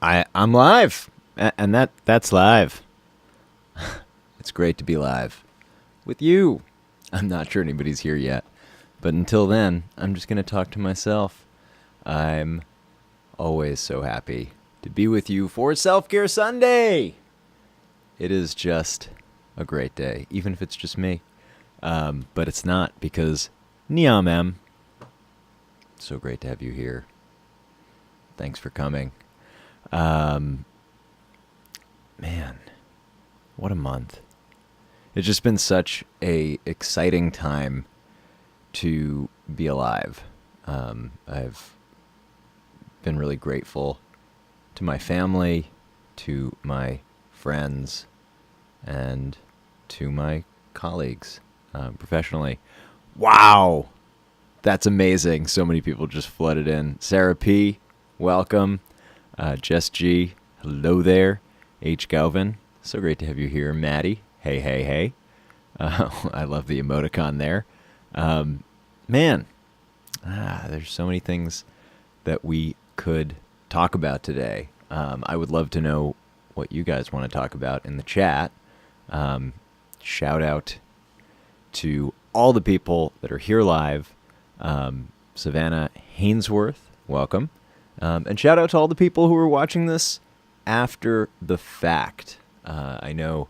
I'm live, and that's live. It's great to be live with you. I'm not sure anybody's here yet, but until then, I'm just gonna talk to myself. I'm always so happy to be with you for Self Care Sunday. It is just a great day, even if it's just me. But it's not because Niamem. So great to have you here. Thanks for coming. Um, Man, what a month. It's just been such a exciting time to be alive. I've been really grateful to my family, to my friends, and to my colleagues professionally. Wow, that's amazing. So many people just flooded in. Sarah P, welcome. Jess G, hello there. H. Galvin, so great to have you here. Maddie, hey, hey, hey. I love the emoticon there. Man, there's so many things that we could talk about today. I would love to know what you guys want to talk about in the chat. Shout out to all the people that are here live. Savannah Hainsworth, welcome. And shout out to all the people who are watching this after the fact. I know,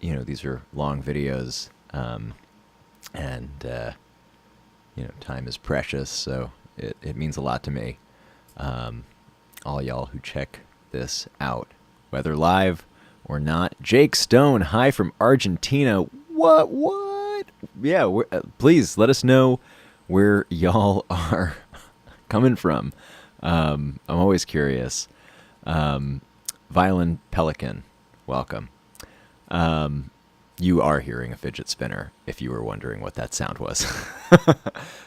these are long videos, and time is precious, so it means a lot to me. All y'all who check this out, whether live or not. Jake Stone, hi from Argentina. What? Yeah, please let us know where y'all are coming from. I'm always curious. Violin Pelican, welcome. You are hearing a fidget spinner, if you were wondering what that sound was.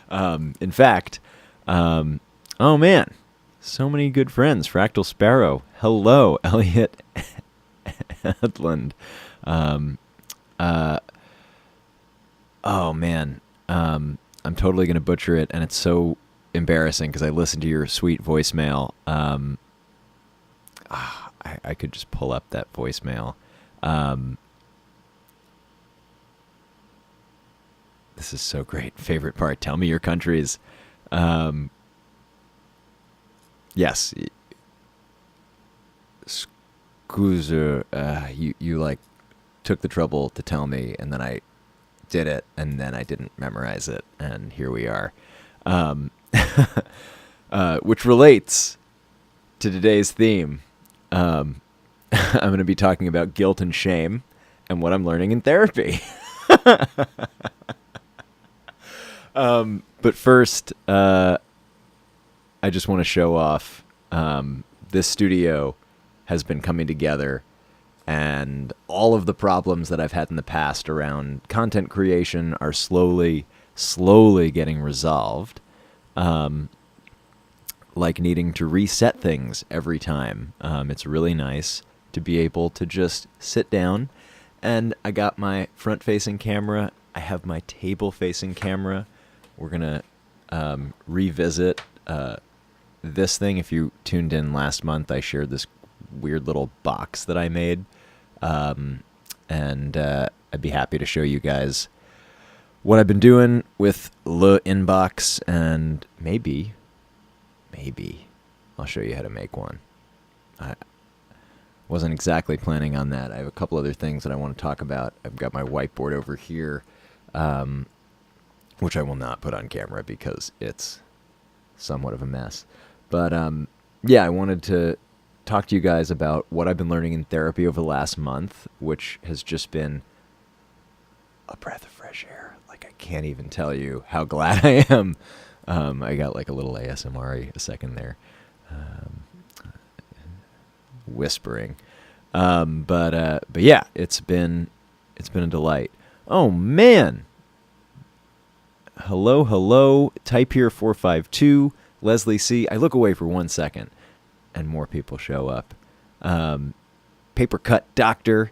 In fact, oh man, so many good friends. Fractal Sparrow, hello. Elliot Edlund. Oh man, I'm totally going to butcher it, and it's so embarrassing because I listened to your sweet voicemail. I could just pull up that voicemail. This is so great. Favorite part. Tell me your countries. Yes. Scuser, you like took the trouble to tell me, and then I did it, and then I didn't memorize it, and here we are. Which relates to today's theme. I'm going to be talking about guilt and shame and what I'm learning in therapy. But first, I just want to show off. This studio has been coming together, and all of the problems that I've had in the past around content creation are slowly getting resolved. Like needing to reset things every time. It's really nice to be able to just sit down, and I got my front-facing camera. I have my table-facing camera. We're going to revisit this thing. If you tuned in last month, I shared this weird little box that I made, and I'd be happy to show you guys what I've been doing with the inbox, and maybe I'll show you how to make one. I wasn't exactly planning on that. I have a couple other things that I want to talk about. I've got my whiteboard over here, which I will not put on camera because it's somewhat of a mess. But yeah, I wanted to talk to you guys about what I've been learning in therapy over the last month, which has just been a breath of fresh air. Like, I can't even tell you how glad I am. I got like a little ASMR a second there, whispering. But yeah, it's been a delight. Oh man. Hello. Type here 452. Leslie C. I look away for 1 second, and more people show up. Paper Cut Doctor.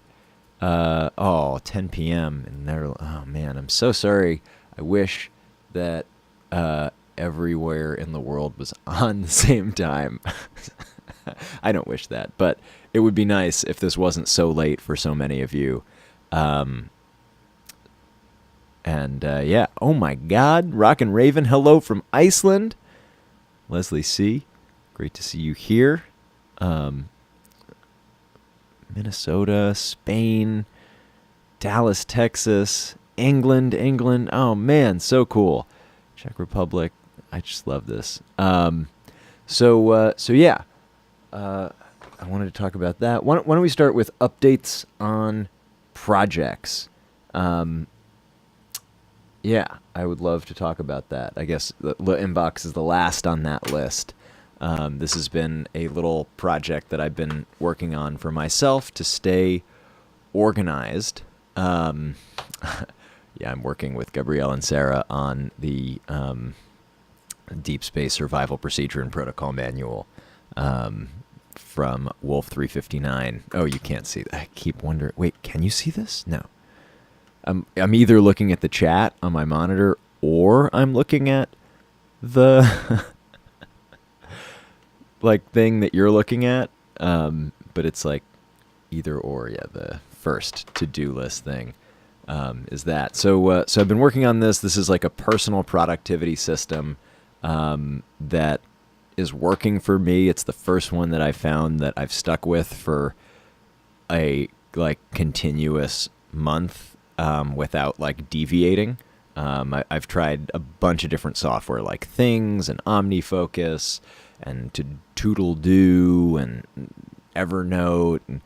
10 p.m. and they're, oh man, I'm so sorry. I wish that everywhere in the world was on the same time. I don't wish that, but it would be nice if this wasn't so late for so many of you. Yeah, oh my God, Rockin' Raven, hello from Iceland. Leslie C., great to see you here. Minnesota, Spain, Dallas, Texas, England. Oh man, so cool. Czech Republic, I just love this. So yeah, I wanted to talk about that. Why don't we start with updates on projects? Yeah, I would love to talk about that. I guess the inbox is the last on that list. This has been a little project that I've been working on for myself to stay organized. Yeah, I'm working with Gabrielle and Sarah on the Deep Space Survival Procedure and Protocol Manual from Wolf 359. Oh, you can't see that. I keep wondering. Wait, can you see this? No. I'm either looking at the chat on my monitor or I'm looking at the like thing that you're looking at. But it's like either or. Yeah, the first to-do list thing is that. So I've been working on this. This is like a personal productivity system that is working for me. It's the first one that I found that I've stuck with for a like continuous month without like deviating. I've tried a bunch of different software like Things and OmniFocus and Toodle-Do and Evernote and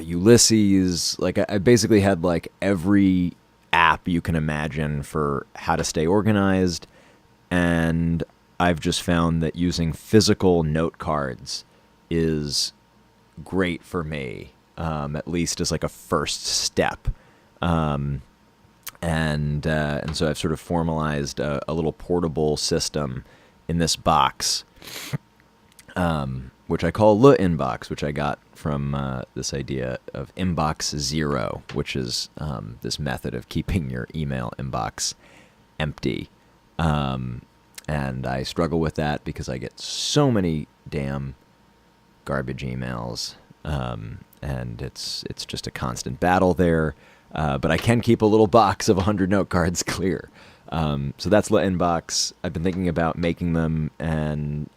Ulysses. Like I basically had like every app you can imagine for how to stay organized, and I've just found that using physical note cards is great for me, at least as like a first step. And so I've sort of formalized a little portable system in this box, which I call the inbox, which I got from this idea of inbox zero, which is this method of keeping your email inbox empty. And I struggle with that because I get so many damn garbage emails, and it's just a constant battle there. But I can keep a little box of 100 note cards clear. So that's the inbox. I've been thinking about making them and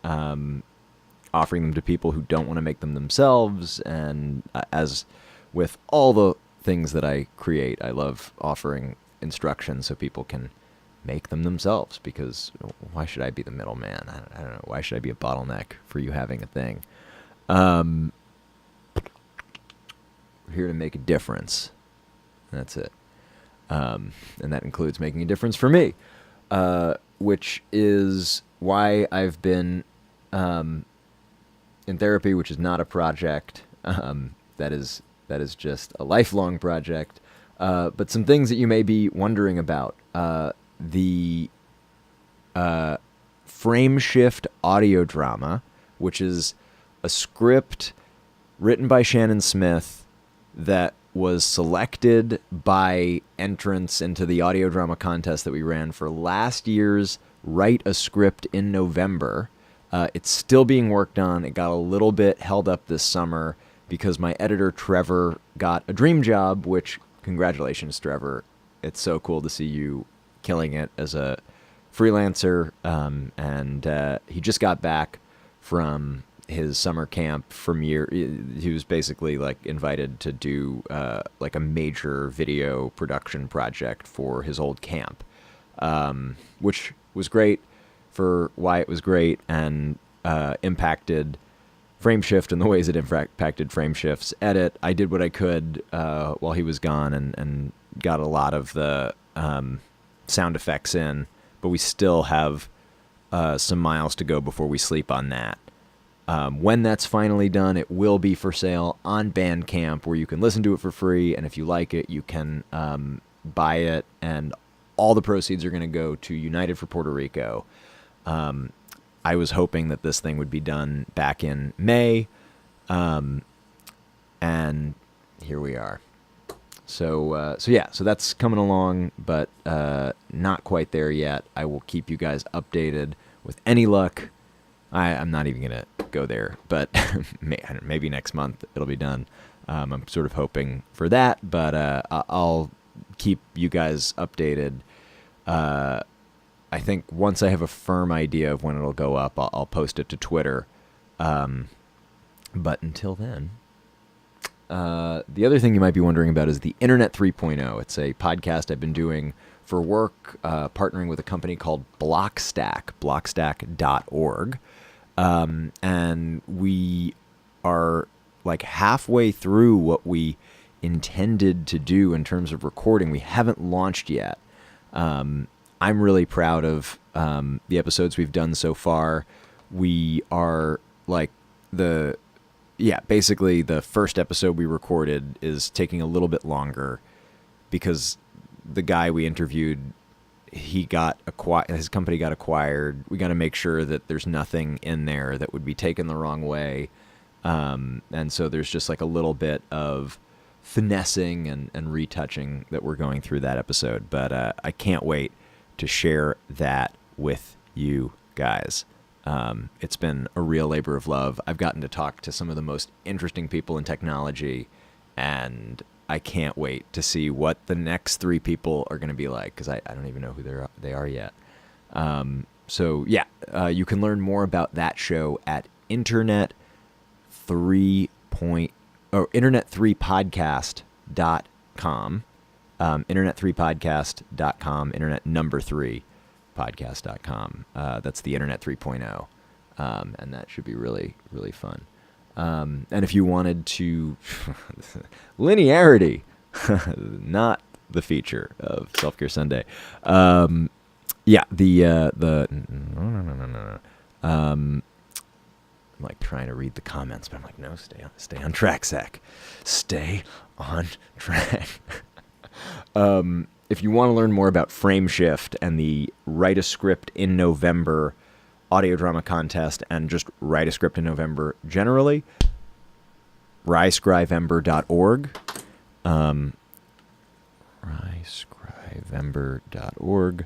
offering them to people who don't want to make them themselves. And as with all the things that I create, I love offering instructions so people can make them themselves, because why should I be the middleman? I don't know. Why should I be a bottleneck for you having a thing? We're here to make a difference. That's it. And that includes making a difference for me, which is why I've been in therapy, which is not a project. That is just a lifelong project. But some things that you may be wondering about. The Frame Shift audio drama, which is a script written by Shannon Smith that was selected by entrants into the audio drama contest that we ran for last year's Write a Script in November. It's still being worked on. It got a little bit held up this summer because my editor, Trevor, got a dream job, which, congratulations, Trevor. It's so cool to see you killing it as a freelancer. And he just got back from his summer camp from year. He was basically like invited to do like a major video production project for his old camp, which was great for why it was great, and impacted Frameshift in the ways it impacted Frameshift's edit. I did what I could while he was gone, and got a lot of the sound effects in, but we still have some miles to go before we sleep on that. When that's finally done, it will be for sale on Bandcamp, where you can listen to it for free, and if you like it, you can buy it, and all the proceeds are going to go to United for Puerto Rico. I was hoping that this thing would be done back in May, and here we are. So yeah, so that's coming along, but not quite there yet. I will keep you guys updated with any luck. I'm not even gonna go there, but maybe next month it'll be done. I'm sort of hoping for that, but I'll keep you guys updated. I think once I have a firm idea of when it'll go up, I'll post it to Twitter. But until then, the other thing you might be wondering about is the Internet 3.0. It's a podcast I've been doing for work, partnering with a company called blockstack.org. And we are like halfway through what we intended to do in terms of recording. We haven't launched yet. I'm really proud of the episodes we've done so far. We are like basically the first episode we recorded is taking a little bit longer because the guy we interviewed, his company got acquired. We got to make sure that there's nothing in there that would be taken the wrong way. And so there's just like a little bit of finessing and retouching that we're going through that episode. But I can't wait to share that with you guys. It's been a real labor of love. I've gotten to talk to some of the most interesting people in technology, and I can't wait to see what the next 3 people are going to be like, because I don't even know who they are yet. So yeah, you can learn more about that show at internet3podcast.com, internet3podcast.com, internet number 3 podcast.com. That's the Internet 3.0. And that should be really, really fun. And if you wanted to linearity, not the feature of Self-Care Sunday. No. I'm like trying to read the comments, but I'm like, no, stay on track, Zach. Stay on track. If you want to learn more about Frame Shift and the Write a Script in November audio drama contest and just write a script in November generally, ryscrivember.org. Ryscrivember.org.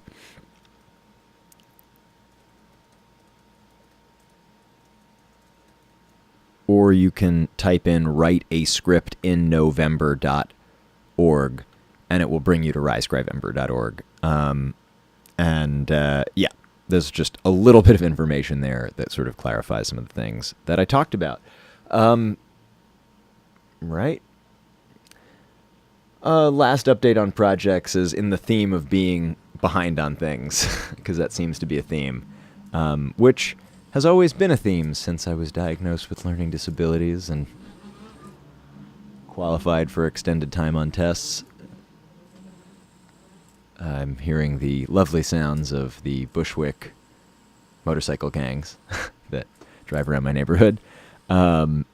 Or you can type in write a script in November.org and it will bring you to ryscrivember.org. There's just a little bit of information there that sort of clarifies some of the things that I talked about. Right? Last update on projects is in the theme of being behind on things, because that seems to be a theme, which has always been a theme since I was diagnosed with learning disabilities and qualified for extended time on tests. I'm hearing the lovely sounds of the Bushwick motorcycle gangs that drive around my neighborhood. Boop,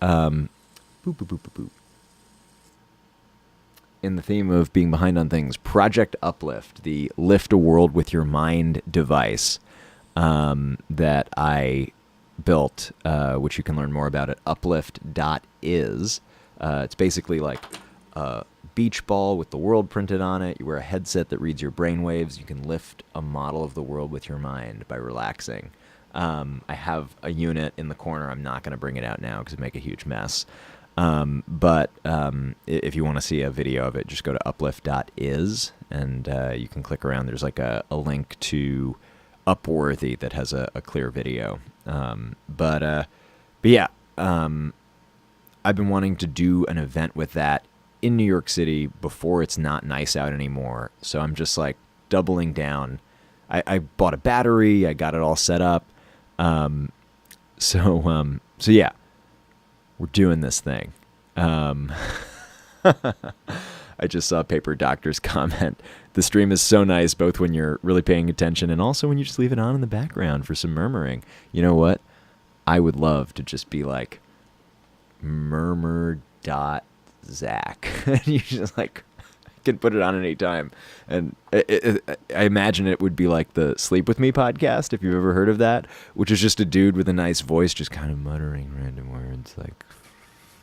boop, boop, boop, boop. In the theme of being behind on things, Project Uplift, the Lift a World with Your Mind device that I built, which you can learn more about at uplift.is. It's basically like a beach ball with the world printed on it. You wear a headset that reads your brainwaves. You can lift a model of the world with your mind by relaxing. I have a unit in the corner. I'm not going to bring it out now because it'd make a huge mess. But if you want to see a video of it, just go to uplift.is and you can click around. There's like a link to Upworthy that has a clear video. I've been wanting to do an event with that in New York City before it's not nice out anymore. So I'm just like doubling down. I bought a battery. I got it all set up. So yeah, we're doing this thing. I just saw Paper Doctor's comment. The stream is so nice, both when you're really paying attention and also when you just leave it on in the background for some murmuring. You know what? I would love to just be like murmur.Zach. And you just like can put it on any time. And I imagine it would be like the Sleep With Me podcast, if you've ever heard of that, which is just a dude with a nice voice just kind of muttering random words like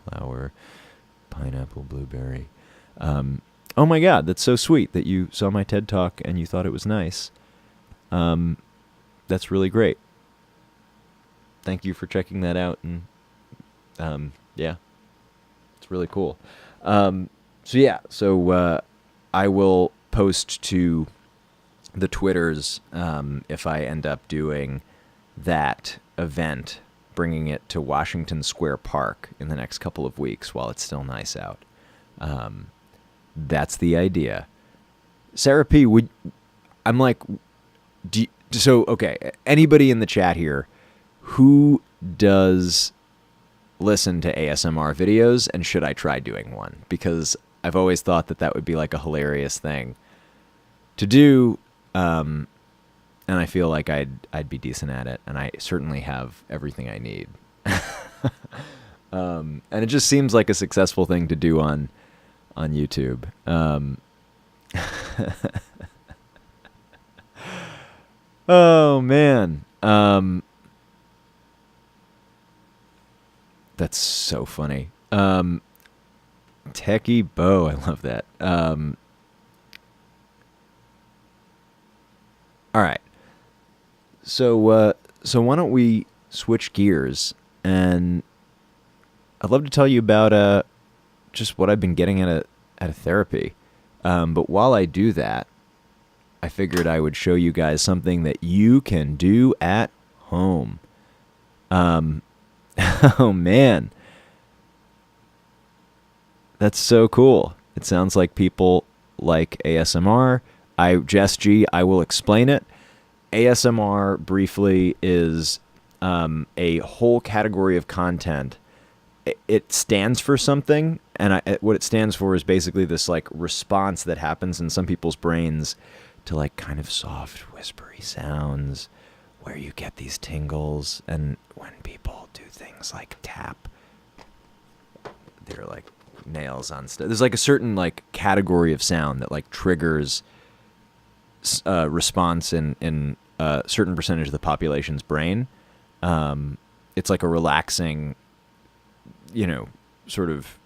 flower, pineapple, blueberry. Oh my God, that's so sweet that you saw my TED Talk and you thought it was nice. That's really great. Thank you for checking that out. And yeah, it's really cool. So I will post to the Twitters if I end up doing that event, bringing it to Washington Square Park in the next couple of weeks while it's still nice out. That's the idea. Sarah P, I'm like, okay, anybody in the chat here who does listen to ASMR videos, and should I try doing one? Because I've always thought that would be like a hilarious thing to do, and I feel like I'd be decent at it, and I certainly have everything I need. And it just seems like a successful thing to do on YouTube. Oh man. That's so funny. Techie Bo, I love that. All right. So why don't we switch gears, and I'd love to tell you about just what I've been getting at a therapy. But while I do that, I figured I would show you guys something that you can do at home. Oh man, that's so cool. It sounds like people like ASMR. Jess G, I will explain it. ASMR, briefly, is a whole category of content. It stands for something, and what it stands for is basically this like response that happens in some people's brains to like kind of soft, whispery sounds where you get these tingles, and when people do things like tap their like nails on stuff, there's like a certain like category of sound that like triggers response in a certain percentage of the population's brain. It's like a relaxing, sort of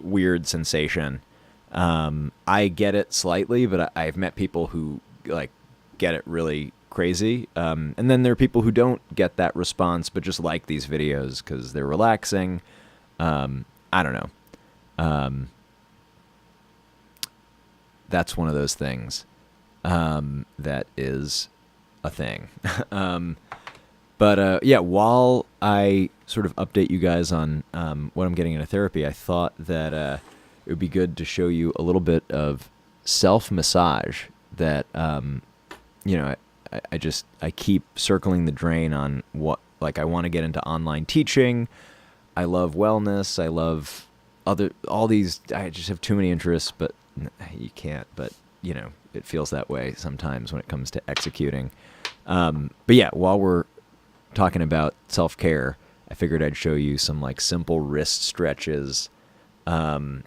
weird sensation. I get it slightly, but I've met people who like get it really crazy. And then there are people who don't get that response, but just like these videos because they're relaxing. I don't know. That's one of those things that is a thing. But yeah, while I sort of update you guys on what I'm getting into therapy, I thought that it would be good to show you a little bit of self-massage that, I keep circling the drain on what, like, I want to get into online teaching. I love wellness. I love all these, I just have too many interests, but you can't, but, it feels that way sometimes when it comes to executing. But yeah, while we're talking about self-care, I figured I'd show you some like simple wrist stretches, and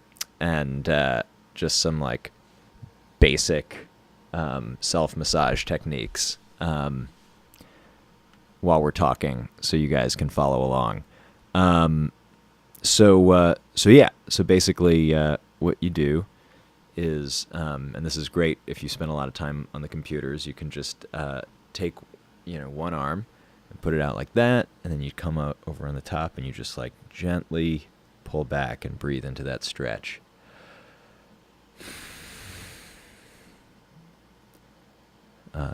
just some like basic self-massage techniques while we're talking, so you guys can follow along. So basically what you do is, and this is great if you spend a lot of time on the computers, you can just take one arm and put it out like that, and then you come out over on the top and you just like gently pull back and breathe into that stretch.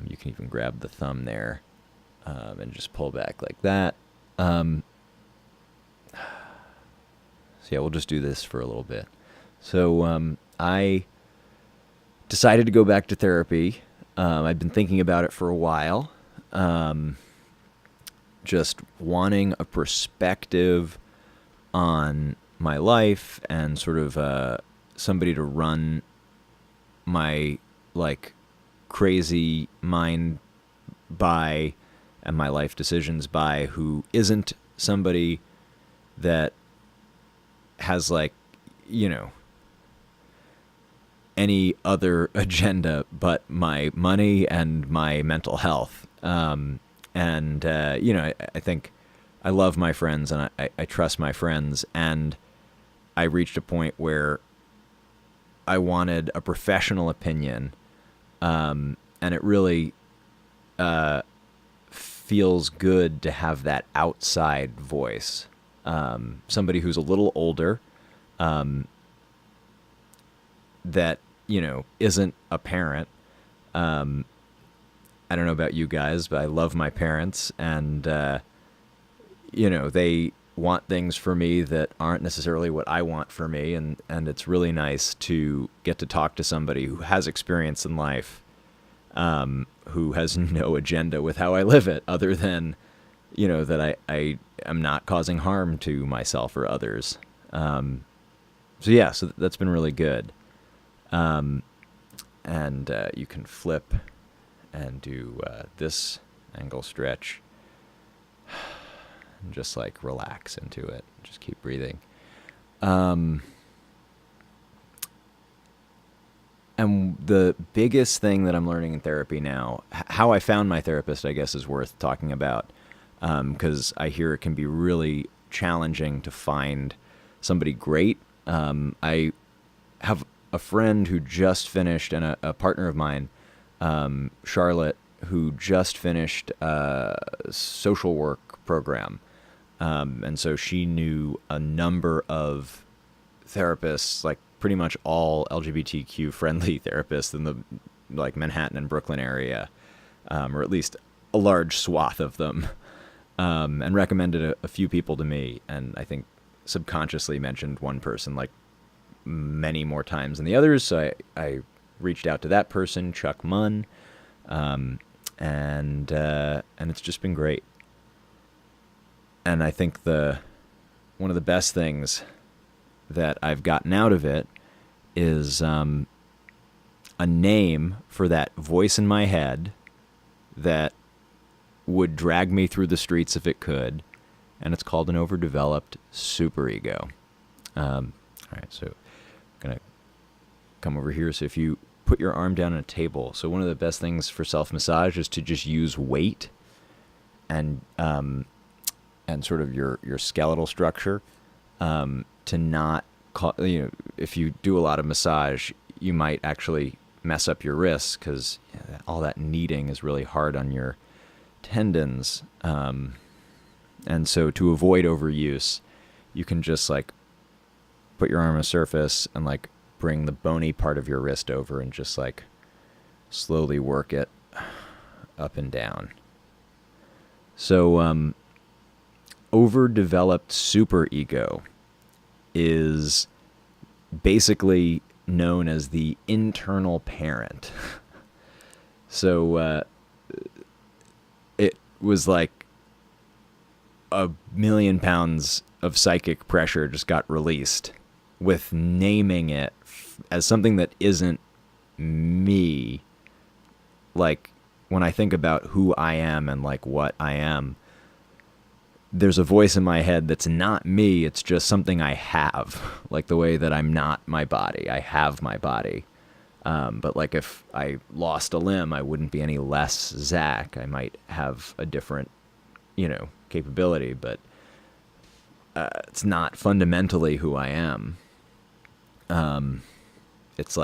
You can even grab the thumb there and just pull back like that. So yeah, we'll just do this for a little bit. So I decided to go back to therapy. I'd been thinking about it for a while. Just wanting a perspective on my life and sort of somebody to run my like crazy mind by and my life decisions by, who isn't somebody that has like, any other agenda but my money and my mental health. I think I love my friends and I trust my friends, and I reached a point where I wanted a professional opinion, and it really feels good to have that outside voice. Somebody who's a little older, that, isn't a parent. I don't know about you guys, but I love my parents, and, they want things for me that aren't necessarily what I want for me, and it's really nice to get to talk to somebody who has experience in life, who has no agenda with how I live it, other than, that I am not causing harm to myself or others. So that's been really good. And you can flip and do this angle stretch, and just like relax into it. Just keep breathing. And the biggest thing that I'm learning in therapy now, how I found my therapist, I guess, is worth talking about, because I hear it can be really challenging to find somebody great. I have a friend who just finished, and a partner of mine, Charlotte, who just finished a social work program. And so she knew a number of therapists, like pretty much all LGBTQ friendly therapists in the Manhattan and Brooklyn area, or at least a large swath of them, and recommended a few people to me. And I think subconsciously mentioned one person like many more times than the others. So I reached out to that person, Chuck Munn, and it's just been great. And I think one of the best things that I've gotten out of it is a name for that voice in my head that would drag me through the streets if it could, and it's called an overdeveloped superego. All right, so I'm going to come over here. So if you put your arm down on a table, so one of the best things for self-massage is to just use weight and sort of your skeletal structure, to not, if you do a lot of massage, you might actually mess up your wrists, because all that kneading is really hard on your tendons. And so to avoid overuse, you can just put your arm on a surface and bring the bony part of your wrist over and just slowly work it up and down. So, overdeveloped superego is basically known as the internal parent. So it was like 1,000,000 pounds of psychic pressure just got released with naming it as something that isn't me. Like, when I think about who I am and what I am, there's a voice in my head that's not me. It's just something I have, like the way that I'm not my body. I have my body. But if I lost a limb, I wouldn't be any less Zach. I might have a different, capability, but it's not fundamentally who I am. It's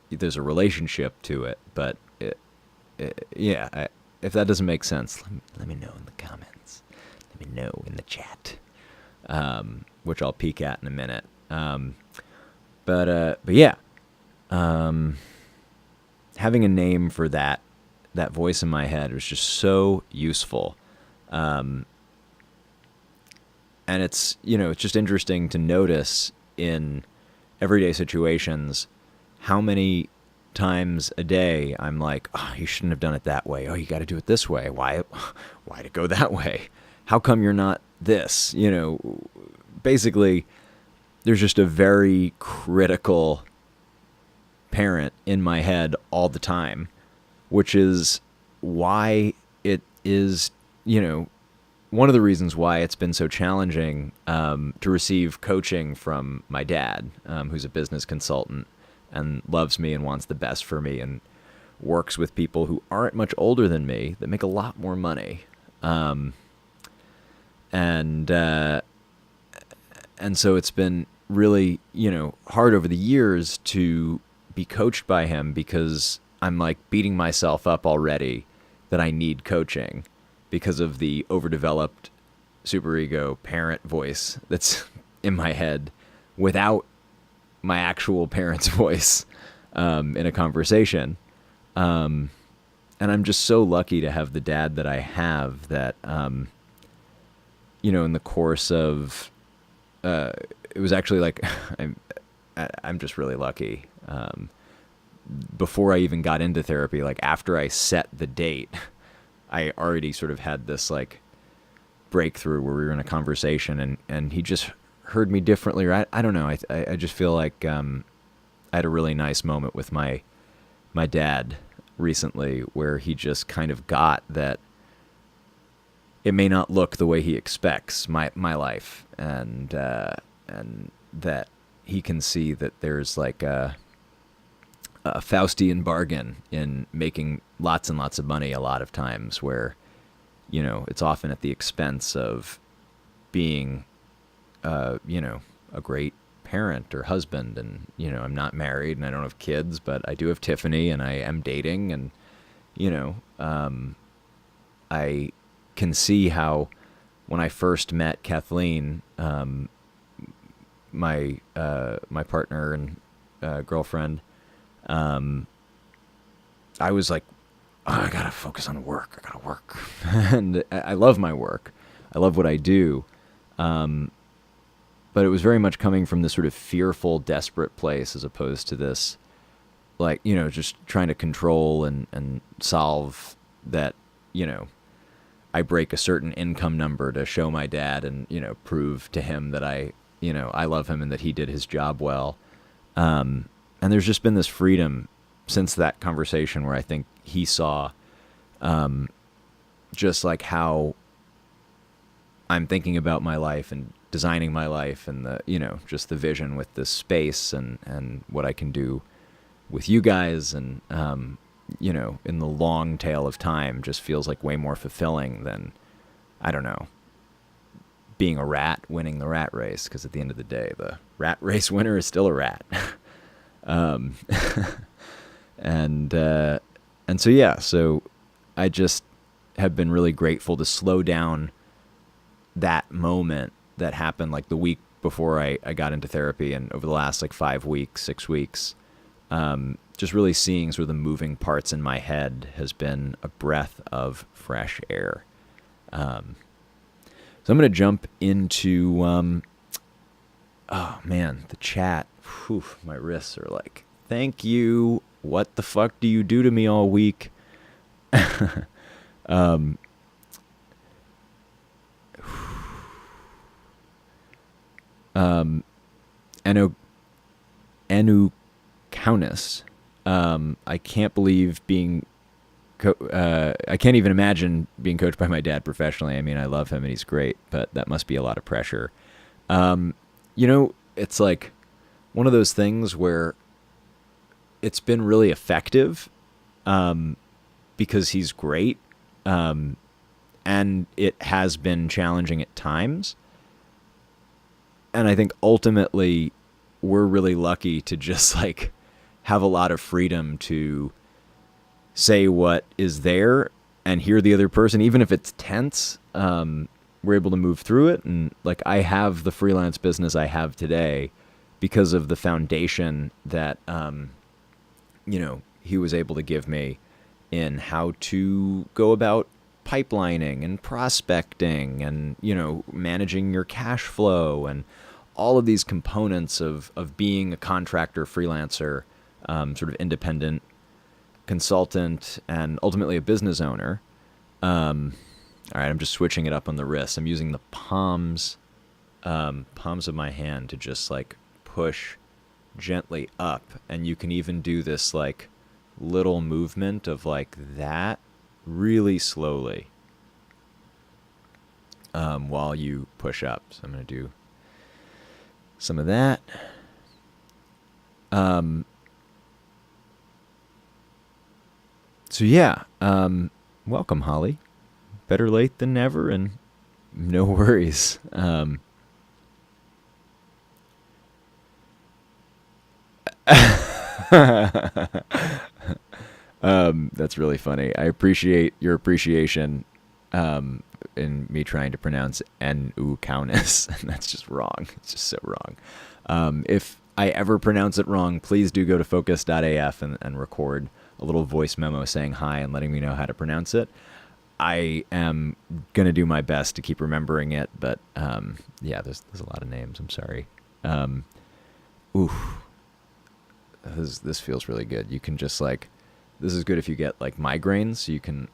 there's a relationship to it, but if that doesn't make sense, let me know in the comments. Let me know in the chat, which I'll peek at in a minute. But yeah, having a name for that voice in my head was just so useful. And it's, it's just interesting to notice in everyday situations how many times a day I'm like, oh, you shouldn't have done it that way. Oh, you got to do it this way. Why to go that way? How come you're not this? Basically, there's just a very critical parent in my head all the time, which is why it is, one of the reasons why it's been so challenging to receive coaching from my dad, who's a business consultant and loves me and wants the best for me and works with people who aren't much older than me that make a lot more money. And so it's been really, hard over the years to be coached by him, because I'm like beating myself up already that I need coaching because of the overdeveloped superego parent voice that's in my head without my actual parent's voice in a conversation. And I'm just so lucky to have the dad that I have that, in the course of, it was actually like, I'm just really lucky. Before I even got into therapy, like after I set the date, I already sort of had this like breakthrough where we were in a conversation, and he just heard me differently. Or I don't know. I just feel like I had a really nice moment with my dad recently where he just kind of got that it may not look the way he expects my life, and that he can see that there's like a Faustian bargain in making lots and lots of money a lot of times, where it's often at the expense of being a great parent or husband. And I'm not married and I don't have kids, but I do have Tiffany and I am dating, and I can see how when I first met Kathleen, my partner and girlfriend, I was like, oh, I gotta focus on work. I gotta work. And I love my work. I love what I do. But it was very much coming from this sort of fearful, desperate place, as opposed to this, like, just trying to control and solve that, I break a certain income number to show my dad and, prove to him that I love him and that he did his job well. And there's just been this freedom since that conversation where I think he saw just like how I'm thinking about my life and designing my life, and the, just the vision with this space and what I can do with you guys. And, in the long tail of time just feels like way more fulfilling than, I don't know, being a rat winning the rat race. Because at the end of the day, the rat race winner is still a rat. And so, yeah, so I just have been really grateful to slow down that moment that happened like the week before I got into therapy, and over the last like 5 weeks, 6 weeks, just really seeing sort of the moving parts in my head has been a breath of fresh air. So I'm going to jump into, oh man, the chat. Whew, my wrists are like, thank you. What the fuck do you do to me all week? Anu Kaunis. I can't believe being, I can't even imagine being coached by my dad professionally. I mean, I love him and he's great, but that must be a lot of pressure. It's like one of those things where it's been really effective, because he's great. And it has been challenging at times. And I think ultimately we're really lucky to just like have a lot of freedom to say what is there and hear the other person, even if it's tense. We're able to move through it. And like, I have the freelance business I have today because of the foundation that, he was able to give me in how to go about pipelining and prospecting and, managing your cash flow and all of these components of being a contractor, freelancer, sort of independent consultant, and ultimately a business owner. All right, I'm just switching it up on the wrist. I'm using the palms of my hand to just like push gently up. And you can even do this like little movement of like that really slowly while you push up. So I'm going to do some of that. So yeah, welcome, Holly. Better late than never, and no worries. That's really funny. I appreciate your appreciation in me trying to pronounce N-U Countess. And that's just wrong. It's just so wrong. If I ever pronounce it wrong, please do go to focus.af and record a little voice memo saying hi and letting me know how to pronounce it. I am going to do my best to keep remembering it, but yeah, there's a lot of names. I'm sorry. Ooh, this feels really good. You can just like, this is good if you get like migraines. So you can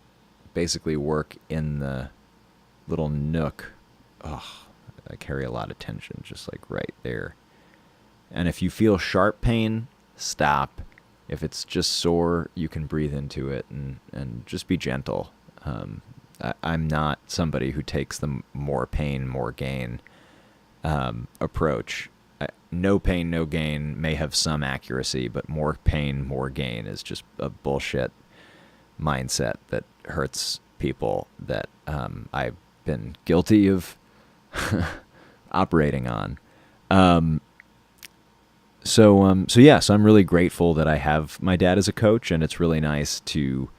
basically work in the little nook. Oh, I carry a lot of tension just like right there. And if you feel sharp pain, stop. If it's just sore, you can breathe into it and just be gentle. I'm not somebody who takes the more pain, more gain approach. No pain, no gain may have some accuracy, but more pain, more gain is just a bullshit mindset that hurts people that I've been guilty of operating on. So I'm really grateful that I have my dad as a coach, and it's really nice to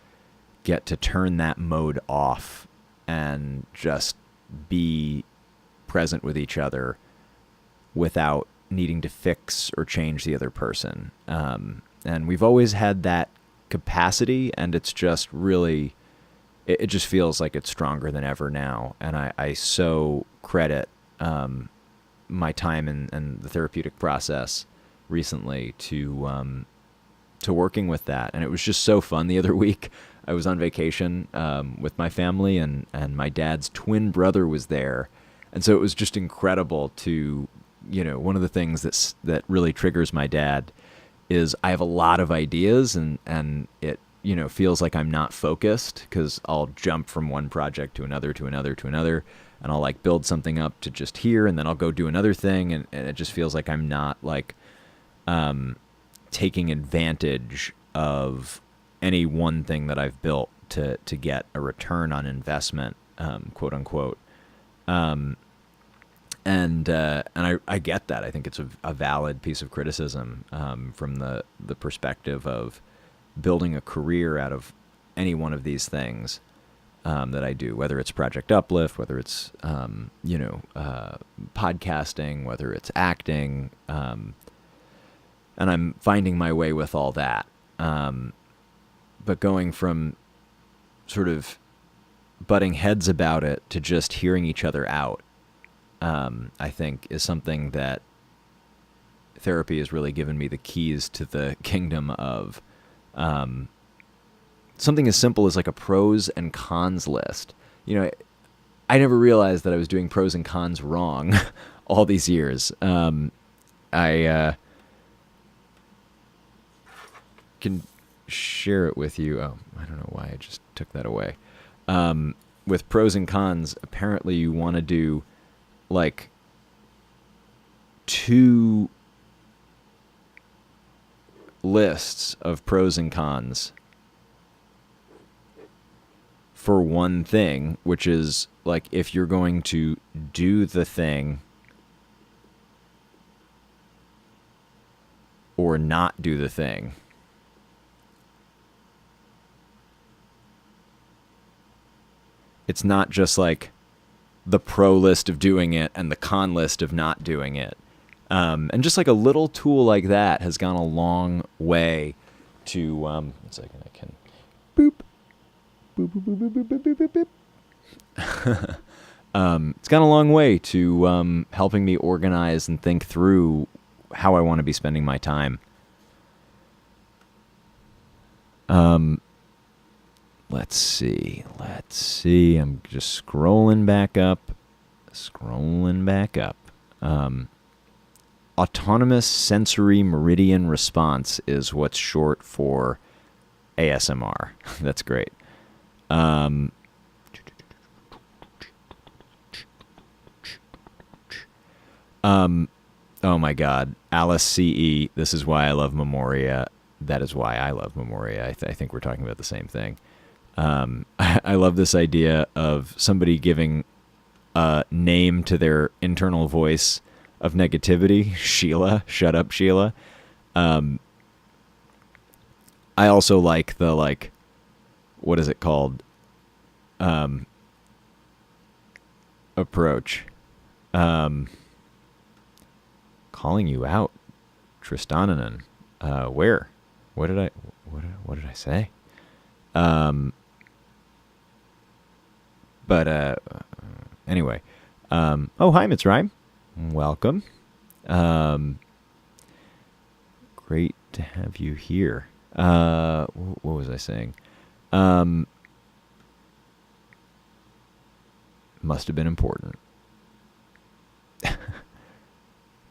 get to turn that mode off and just be present with each other without needing to fix or change the other person. And we've always had that capacity, and it's just really, it just feels like it's stronger than ever now. And I so credit my time and the therapeutic process recently to working with that. And it was just so fun the other week. I was on vacation with my family, and my dad's twin brother was there. And so it was just incredible to, one of the things that really triggers my dad is I have a lot of ideas, and it, feels like I'm not focused because I'll jump from one project to another, to another, to another, and I'll like build something up to just here, and then I'll go do another thing. And it just feels like I'm not like taking advantage of any one thing that I've built to get a return on investment, quote unquote. And I get that. I think it's a valid piece of criticism from the perspective of building a career out of any one of these things that I do, whether it's Project Uplift, whether it's podcasting, whether it's acting, and I'm finding my way with all that. But going from sort of butting heads about it to just hearing each other out, I think is something that therapy has really given me the keys to the kingdom of. Something as simple as like a pros and cons list. I never realized that I was doing pros and cons wrong all these years. I can share it with you. Oh, I don't know why I just took that away. With pros and cons, apparently you want to do like 2 lists of pros and cons for one thing, which is like if you're going to do the thing or not do the thing. It's not just like the pro list of doing it and the con list of not doing it. And just like a little tool like that has gone a long way to, 1 second, I can boop, boop, boop, boop, boop, boop, boop, boop, boop. It's gone a long way to helping me organize and think through how I want to be spending my time. Let's see. I'm just scrolling back up. Autonomous sensory meridian response is what's short for ASMR. That's great. Oh my God. Alice CE. This is why I love Memoria. That is why I love Memoria. I think we're talking about the same thing. I love this idea of somebody giving a name to their internal voice of negativity. Sheila, shut up, Sheila. I also like the like, what is it called? Approach. Calling you out, Tristananen. Where? What did I? What did I say? But anyway. Oh, hi, Mitzrayim. Welcome. Great to have you here. What was I saying? Must have been important.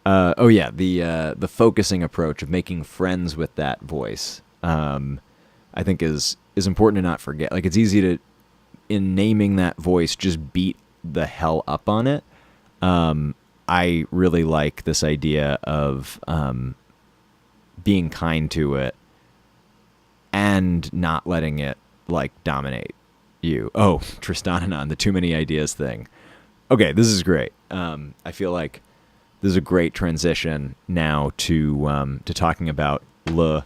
Oh yeah, the focusing approach of making friends with that voice, I think is important to not forget. Like, it's easy to, in naming that voice, just beat the hell up on it. I really like this idea of being kind to it and not letting it like dominate you. Oh, Tristananon, the too many ideas thing. Okay, this is great. I feel like this is a great transition now to talking about Le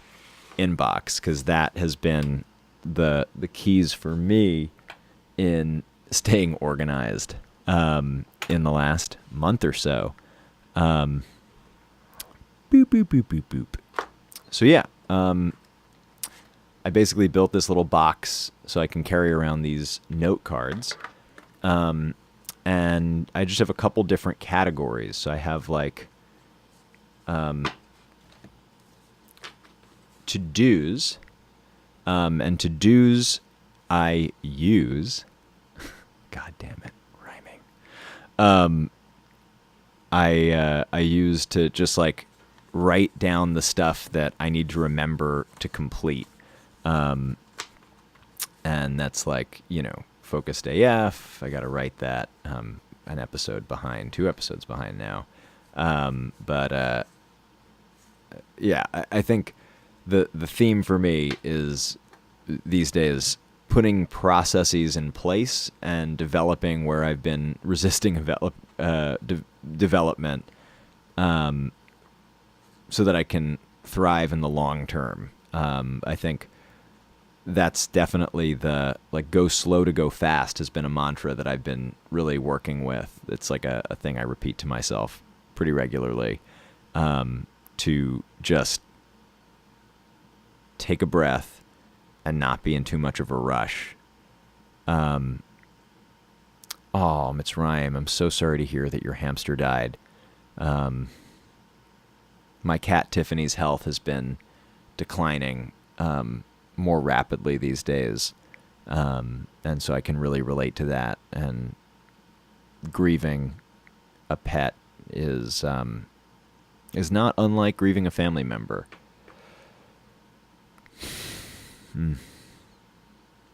Inbox, because that has been the keys for me in staying organized in the last month or so. Boop boop boop boop boop. So yeah, I basically built this little box so I can carry around these note cards. And I just have a couple different categories. So I have like to-dos. And to-dos I use. God damn it, rhyming. I use to just like write down the stuff that I need to remember to complete. And that's like, focused AF. I got to write that. An episode behind, 2 episodes behind now. But yeah, I think the theme for me is these days putting processes in place and developing where I've been resisting development, so that I can thrive in the long term. I think that's definitely the, like, go slow to go fast has been a mantra that I've been really working with. It's like a thing I repeat to myself pretty regularly, to just take a breath and not be in too much of a rush. Oh, Mitzrayim, I'm so sorry to hear that your hamster died. My cat Tiffany's health has been declining more rapidly these days, and so I can really relate to that. And grieving a pet is not unlike grieving a family member.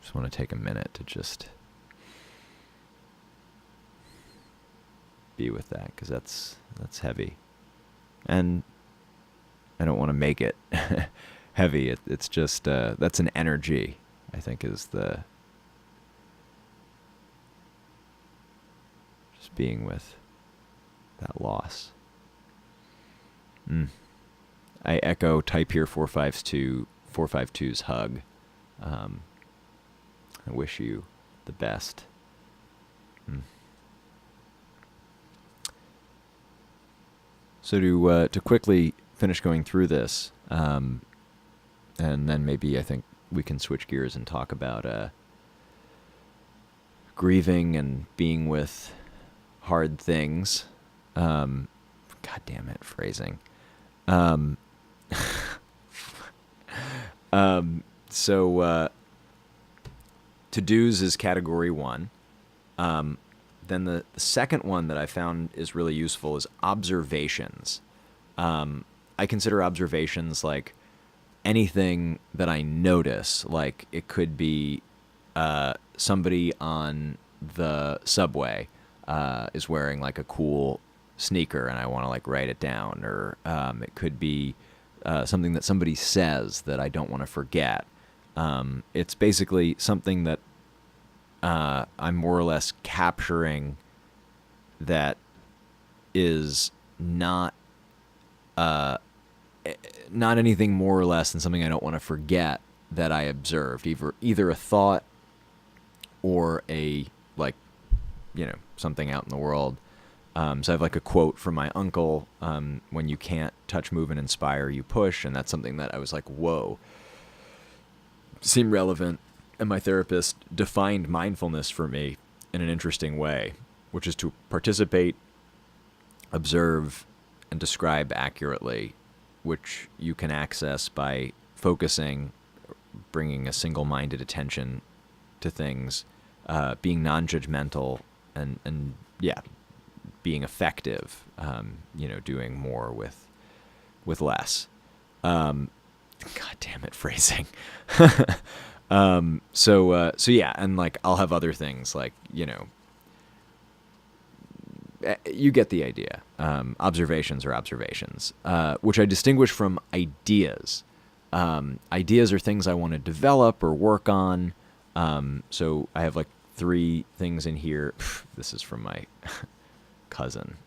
Just want to take a minute to just be with that, because that's heavy, and I don't want to make it heavy. It's just that's an energy, I think, is the just being with that loss. I echo Type Here 452's hug. I wish you the best. So to quickly finish going through this, and then maybe I think we can switch gears and talk about grieving and being with hard things. God damn it, phrasing. So to-dos is category 1. Then the second one that I found is really useful is observations. I consider observations like anything that I notice. Like, it could be somebody on the subway is wearing like a cool sneaker and I want to like write it down, or it could be something that somebody says that I don't want to forget. It's basically something that I'm more or less capturing that is not not anything more or less than something I don't want to forget that I observed, either a thought or a, like, something out in the world. So I have like a quote from my uncle, when you can't touch, move, and inspire, you push. And that's something that I was like, whoa, seemed relevant. And my therapist defined mindfulness for me in an interesting way, which is to participate, observe, and describe accurately, which you can access by focusing, bringing a single-minded attention to things, being non-judgmental, and being effective, doing more with less. God damn it, phrasing. So yeah, and like I'll have other things like, you get the idea. Observations are observations, which I distinguish from ideas. Ideas are things I want to develop or work on. So I have like 3 things in here. This is from my cousin.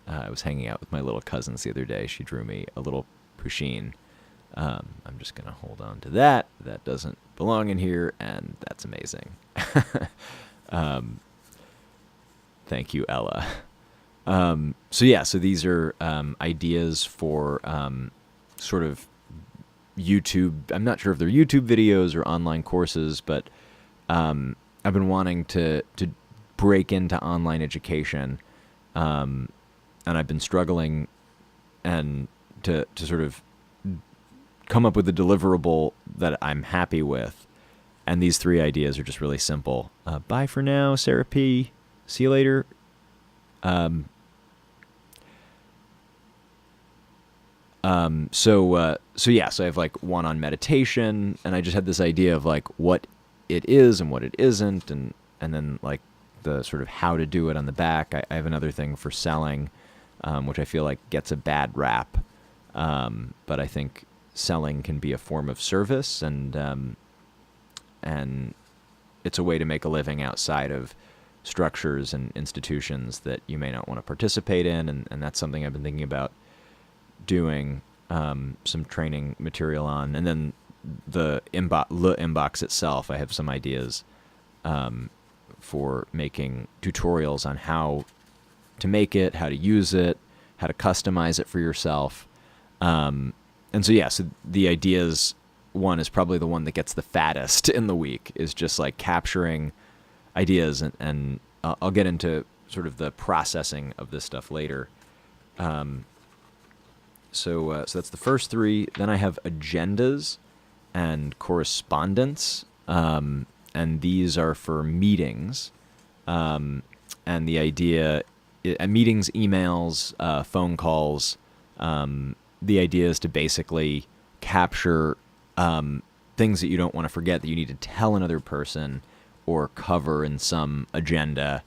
I was hanging out with my little cousins the other day. She drew me a little Pusheen. I'm just going to hold on to that. That doesn't belong in here, and that's amazing. Thank you, Ella. So these are ideas for sort of YouTube. I'm not sure if they're YouTube videos or online courses, but I've been wanting to break into online education, and I've been struggling and to sort of come up with a deliverable that I'm happy with. And these 3 ideas are just really simple. Bye for now, Sarah P. See you later. So I have like one on meditation, and I just had this idea of like what it is and what it isn't, and then like the sort of how to do it on the back. I have another thing for selling, which I feel like gets a bad rap. But I think selling can be a form of service, and it's a way to make a living outside of structures and institutions that you may not want to participate in, and that's something I've been thinking about doing some training material on. And then the inbox itself, I have some ideas for making tutorials on how to make it, how to use it, how to customize it for yourself. So the ideas one is probably the one that gets the fattest in the week, is just like capturing ideas, and I'll get into sort of the processing of this stuff later. So that's the first 3. Then I have agendas and correspondence, and these are for meetings. And the idea, meetings, emails, phone calls, the idea is to basically capture things that you don't want to forget, that you need to tell another person or cover in some agenda.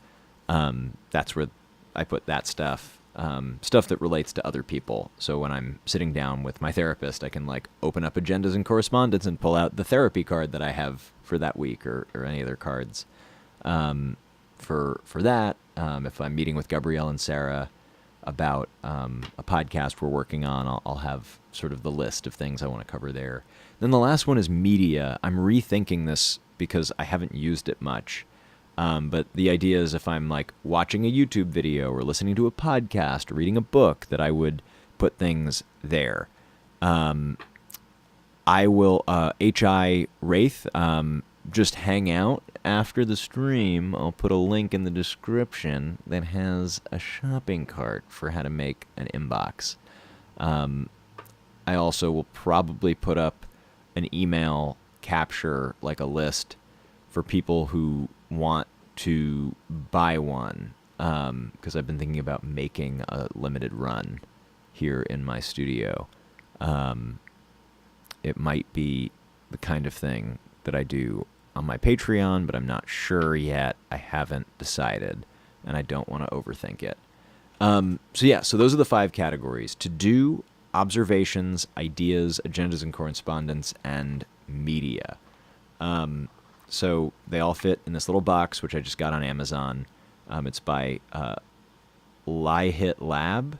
That's where I put that stuff. Stuff that relates to other people. So when I'm sitting down with my therapist, I can like open up agendas and correspondence and pull out the therapy card that I have for that week, or any other cards for that. If I'm meeting with Gabrielle and Sarah about a podcast we're working on, I'll have sort of the list of things I want to cover there. Then the last one is media. I'm rethinking this because I haven't used it much. But the idea is if I'm like watching a YouTube video or listening to a podcast or reading a book, that I would put things there. I will, H.I. Wraith, just hang out after the stream. I'll put a link in the description that has a shopping cart for how to make an inbox. I also will probably put up an email capture, like a list for people who want to buy one, because I've been thinking about making a limited run here in my studio. It might be the kind of thing that I do on my Patreon, but I'm not sure yet. I haven't decided, and I don't want to overthink it. So those are the 5 categories: to do, observations, ideas, agendas and correspondence, and media. So they all fit in this little box, which I just got on Amazon. It's by Lihit Lab.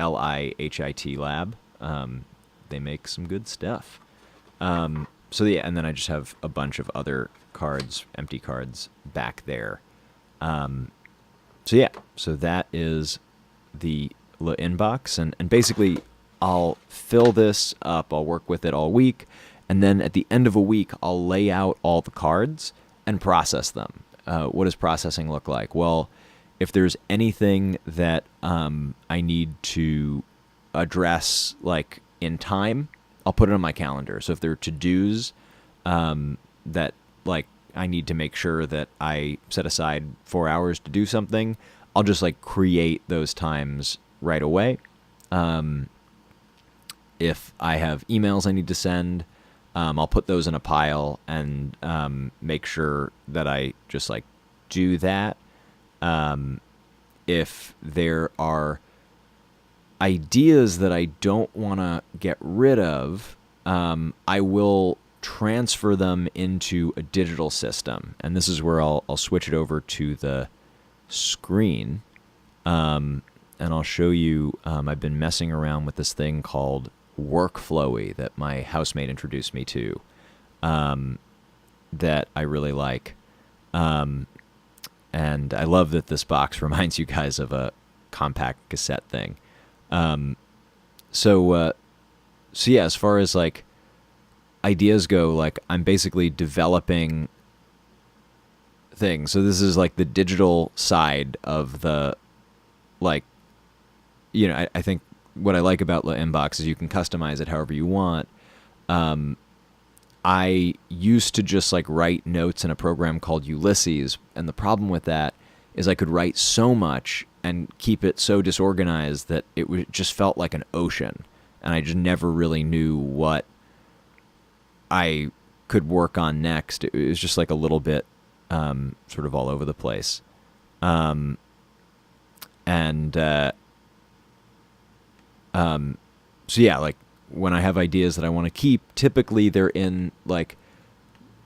LIHIT Lab. They make some good stuff. So yeah, and then I just have a bunch of other cards, empty cards back there. So yeah, so that is the inbox, and basically I'll fill this up. I'll work with it all week, and then at the end of a week, I'll lay out all the cards and process them. What does processing look like? Well, if there's anything that I need to address, like in time, I'll put it on my calendar. So if there are to-dos that like I need to make sure that I set aside 4 hours to do something, I'll just like create those times right away. If I have emails I need to send, I'll put those in a pile and make sure that I just like do that. If there are ideas that I don't want to get rid of, I will transfer them into a digital system. And this is where I'll switch it over to the screen. And I'll show you, I've been messing around with this thing called Workflowy that my housemate introduced me to, that I really like. And I love that this box reminds you guys of a compact cassette thing. So yeah, as far as like ideas go, like I'm basically developing things. So this is like the digital side of the, like, you know, I think what I like about the inbox is you can customize it however you want. I used to just like write notes in a program called Ulysses, and the problem with that is I could write so much and keep it so disorganized that it just felt like an ocean, and I just never really knew what I could work on next. It was just like a little bit sort of all over the place. So yeah, like when I have ideas that I want to keep, typically they're in like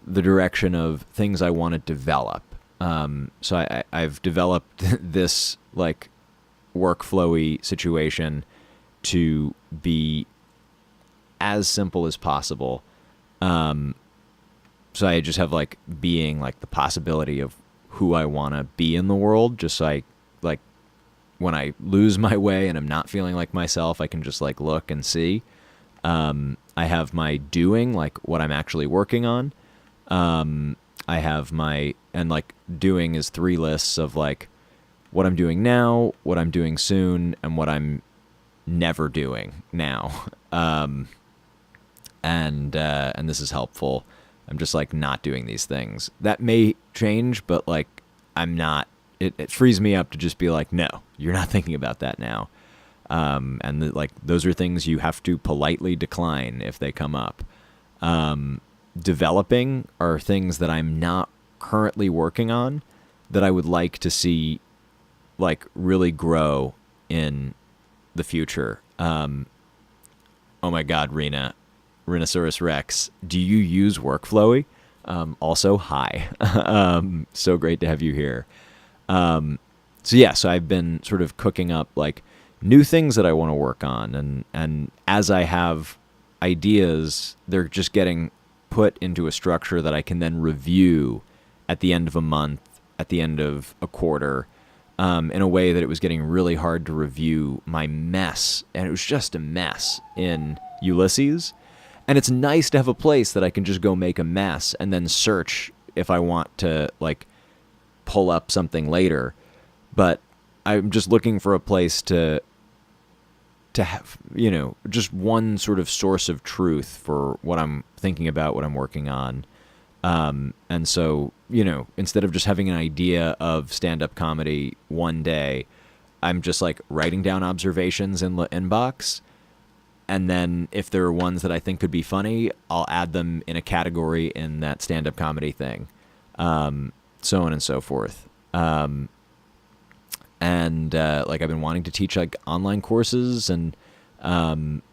the direction of things I want to develop. So I've developed this like workflowy situation to be as simple as possible. So I just have like being like the possibility of who I want to be in the world, just so I like when I lose my way and I'm not feeling like myself, I can just like look and see. I have my doing, like what I'm actually working on. I have my, and like doing is 3 lists of like what I'm doing now, what I'm doing soon, and what I'm never doing now. And this is helpful. I'm just like not doing these things. That may change, but like I'm not, it frees me up to just be like, no, you're not thinking about that now. Like those are things you have to politely decline if they come up. Developing are things that I'm not currently working on that I would like to see like really grow in the future. Oh my God, Rhinoceros Rex, do you use Workflowy? Also, hi. So great to have you here. So yeah, so I've been sort of cooking up like new things that I want to work on, and as I have ideas, they're just getting put into a structure that I can then review at the end of a month, at the end of a quarter, in a way that it was getting really hard to review my mess, and it was just a mess in Ulysses. And it's nice to have a place that I can just go make a mess and then search if I want to like pull up something later. But I'm just looking for a place to have, you know, just one sort of source of truth for what I'm thinking about, what I'm working on. And so, you know, instead of just having an idea of stand-up comedy one day, I'm just like writing down observations in the inbox. And then if there are ones that I think could be funny, I'll add them in a category in that stand-up comedy thing. So on and so forth. Like I've been wanting to teach like online courses, and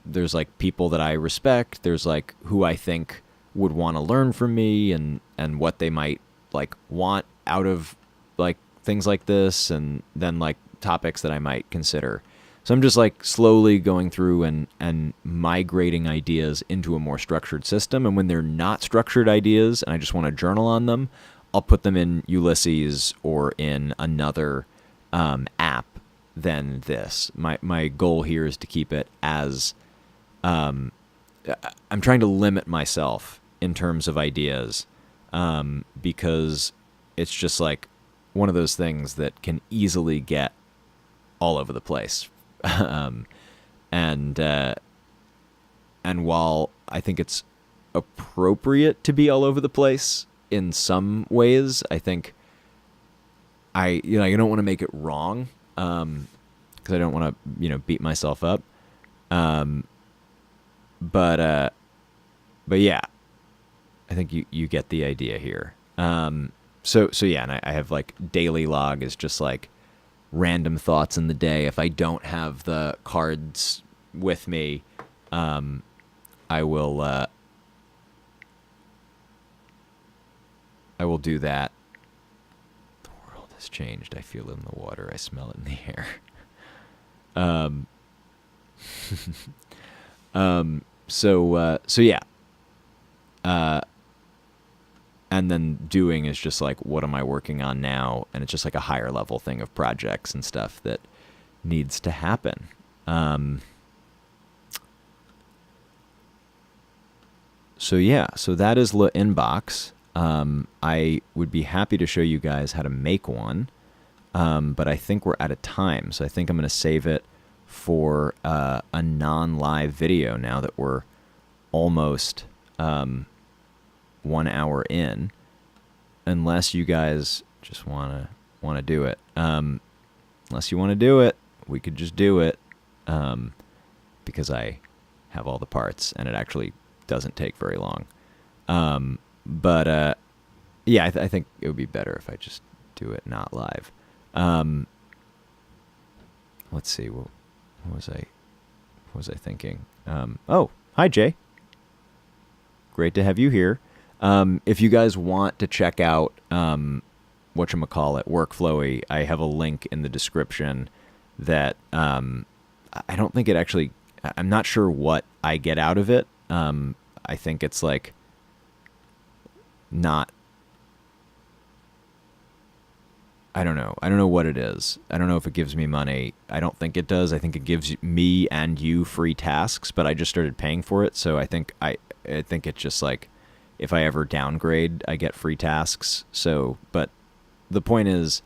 there's like people that I respect. There's like who I think would want to learn from me, and what they might like want out of like things like this, and then like topics that I might consider. So I'm just like slowly going through and migrating ideas into a more structured system. And when they're not structured ideas and I just want to journal on them, I'll put them in Ulysses or in another app than this. My goal here is to keep it as I'm trying to limit myself in terms of ideas because it's just like one of those things that can easily get all over the place. And while I think it's appropriate to be all over the place in some ways, I think I don't want to make it wrong because I don't want to beat myself up. But yeah, I think you get the idea here. So yeah, and I have like daily log is just like random thoughts in the day. If I don't have the cards with me, I will do that. The world has changed. I feel it in the water. I smell it in the air. So yeah. And then doing is just like, what am I working on now? And it's just like a higher level thing of projects and stuff that needs to happen. So yeah, so that is the inbox. I would be happy to show you guys how to make one. But I think we're out of time. So I think I'm going to save it for a non-live video now that we're almost 1 hour in, unless you guys just want to do it. Unless you want to do it, we could just do it because I have all the parts and it actually doesn't take very long. But yeah, I think it would be better if I just do it not live. Let's see, what was I thinking? Oh, hi Jay. Great to have you here. If you guys want to check out whatchamacallit, Workflowy, I have a link in the description that I don't think it actually, I'm not sure what I get out of it. I think it's like not, I don't know what it is. I don't know if it gives me money. I don't think it does. I think it gives me and you free tasks, but I just started paying for it. So I think it's just like, if I ever downgrade, I get free tasks. So, but the point is,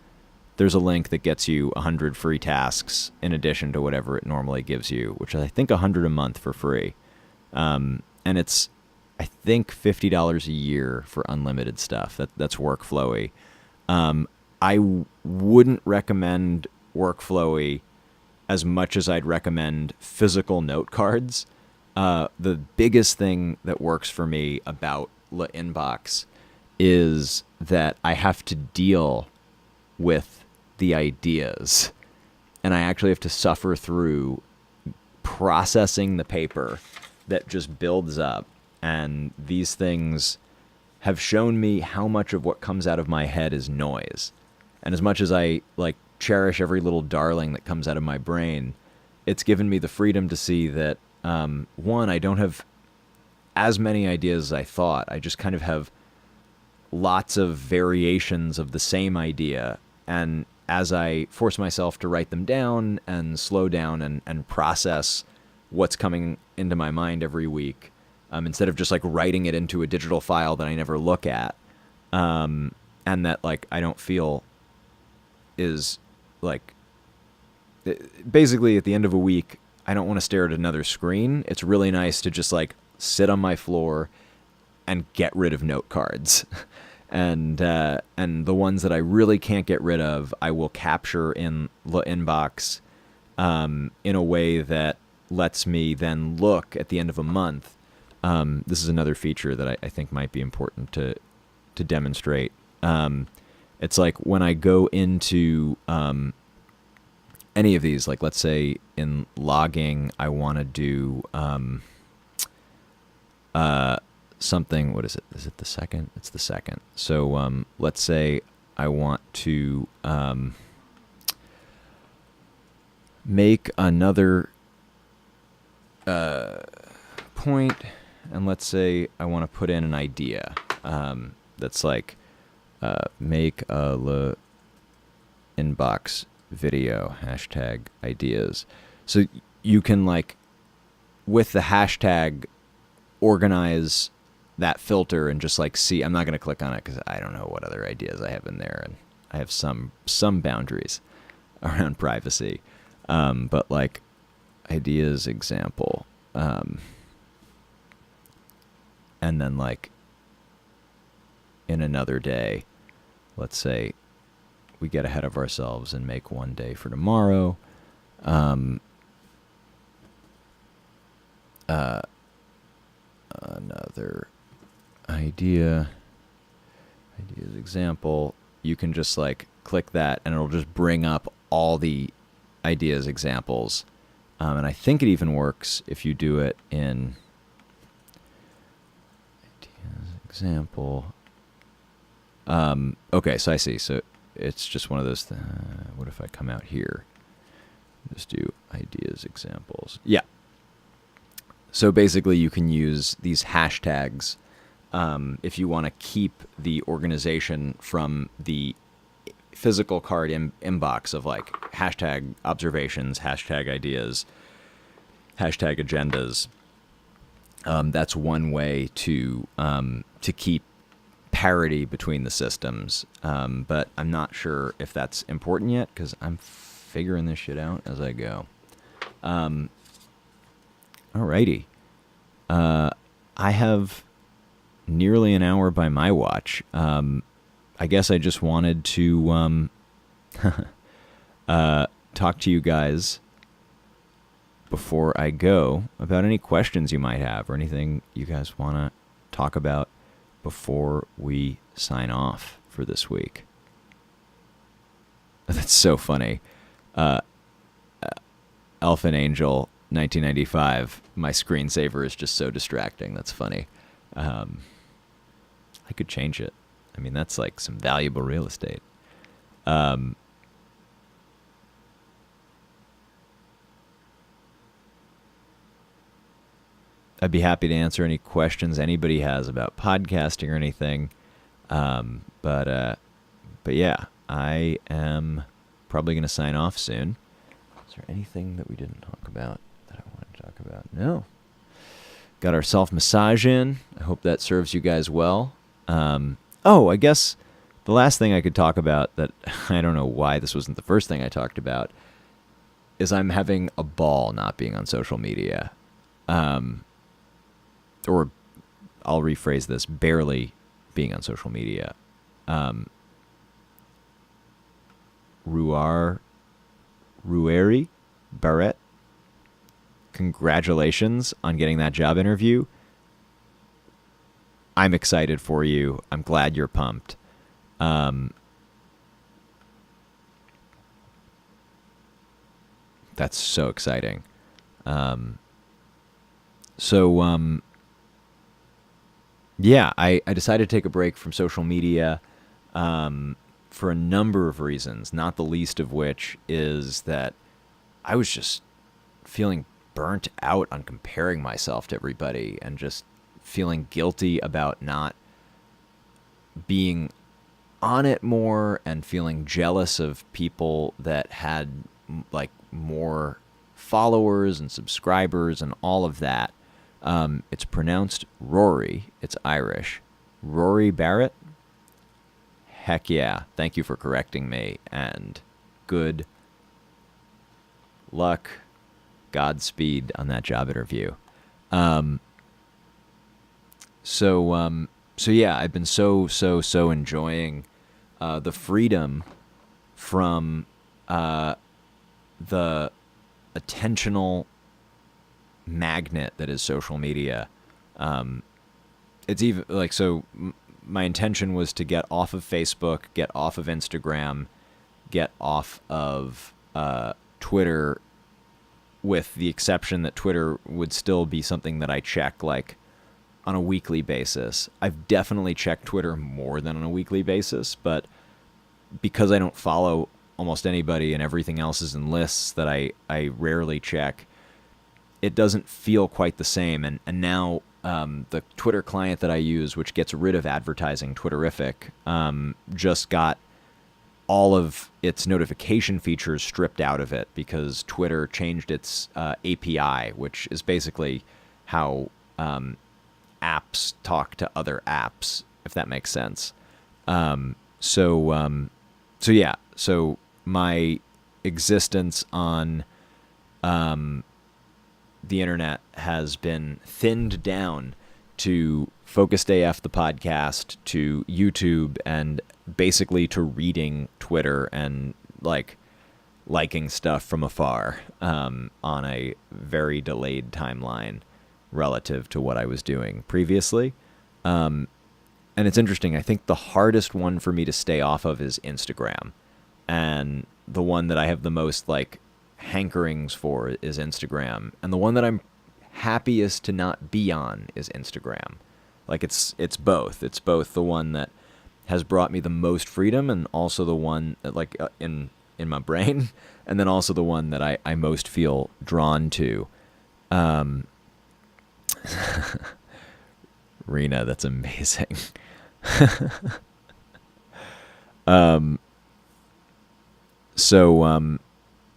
there's a link that gets you 100 free tasks in addition to whatever it normally gives you, which is, I think, 100 a month for free. And it's, I think, $50 a year for unlimited stuff. That's Workflowy. I wouldn't recommend Workflowy as much as I'd recommend physical note cards. The biggest thing that works for me about the inbox is that I have to deal with the ideas, and I actually have to suffer through processing the paper that just builds up. And these things have shown me how much of what comes out of my head is noise. And as much as I like cherish every little darling that comes out of my brain, it's given me the freedom to see that one, I don't have as many ideas as I thought. I just kind of have lots of variations of the same idea. And as I force myself to write them down and slow down and process what's coming into my mind every week, instead of just like writing it into a digital file that I never look at, and that like I don't feel is like, basically at the end of a week, I don't want to stare at another screen. It's really nice to just like sit on my floor and get rid of note cards. And the ones that I really can't get rid of, I will capture in the inbox in a way that lets me then look at the end of a month. This is another feature that I think might be important to demonstrate. It's like when I go into any of these, like let's say in logging, I want to do something. What is it? Is it the second? It's the second. So let's say I want to make another point, and let's say I want to put in an idea that's like make a inbox video hashtag ideas. So you can like with the hashtag organize that filter and just like see. I'm not going to click on it because I don't know what other ideas I have in there, and I have some boundaries around privacy. But like ideas example, and then like in another day, let's say we get ahead of ourselves and make one day for tomorrow. Another ideas example, you can just like click that and it'll just bring up all the ideas examples. And I think it even works if you do it in ideas example. Okay, so I see. So it's just one of those. What if I come out here? Just do ideas examples. Yeah. So basically, you can use these hashtags if you want to keep the organization from the physical card inbox of like hashtag observations, hashtag ideas, hashtag agendas. That's one way to keep parity between the systems. But I'm not sure if that's important yet because I'm figuring this shit out as I go. Alrighty. I have nearly an hour by my watch. I guess I just wanted to talk to you guys before I go about any questions you might have or anything you guys want to talk about before we sign off for this week. That's so funny. Elfin Angel 1995. My screensaver is just so distracting. That's funny. I could change it. I mean, that's like some valuable real estate. I'd be happy to answer any questions anybody has about podcasting or anything. But yeah, I am probably going to sign off soon. Is there anything that we didn't talk about that I wanted to talk about? No. Got our self-massage in. I hope that serves you guys well. I guess the last thing I could talk about that I don't know why this wasn't the first thing I talked about is I'm having a ball not being on social media. Or I'll rephrase this, barely being on social media. Rueri Barrett, congratulations on getting that job interview. I'm excited for you. I'm glad you're pumped. That's so exciting. Yeah, I decided to take a break from social media for a number of reasons, not the least of which is that I was just feeling burnt out on comparing myself to everybody and just feeling guilty about not being on it more and feeling jealous of people that had like more followers and subscribers and all of that. It's pronounced Rory. It's Irish. Rory Barrett? Heck yeah. Thank you for correcting me. And good luck, Godspeed on that job interview. So yeah, I've been so enjoying the freedom from the attentional magnet that is social media. It's even like, so my intention was to get off of Facebook, get off of Instagram, get off of Twitter, with the exception that Twitter would still be something that I check like on a weekly basis. I've definitely checked Twitter more than on a weekly basis, but because I don't follow almost anybody, and everything else is in lists that I rarely check, it doesn't feel quite the same. And now the Twitter client that I use, which gets rid of advertising, Twitterific, just got all of its notification features stripped out of it because Twitter changed its API, which is basically how apps talk to other apps, if that makes sense. So my existence on the internet has been thinned down to Focused AF the podcast, to YouTube, and basically to reading Twitter and liking stuff from afar on a very delayed timeline relative to what I was doing previously. And it's interesting. I think the hardest one for me to stay off of is Instagram, and the one that I have the most hankerings for is Instagram, and the one that I'm happiest to not be on is Instagram. It's both. It's both the one that has brought me the most freedom, and also the one that, in my brain, and then also the one that I most feel drawn to. Rena, that's amazing.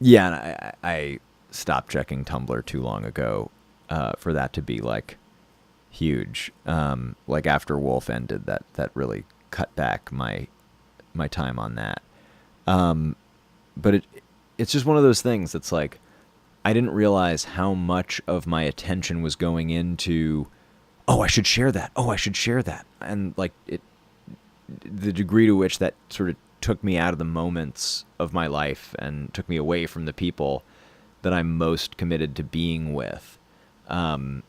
Yeah, I stopped checking Tumblr too long ago for that to be huge. After Wolf ended, that really cut back my time on that. But it's just one of those things that's I didn't realize how much of my attention was going into, oh, I should share that. Oh, I should share that. And the degree to which that sort of took me out of the moments of my life and took me away from the people that I'm most committed to being with. In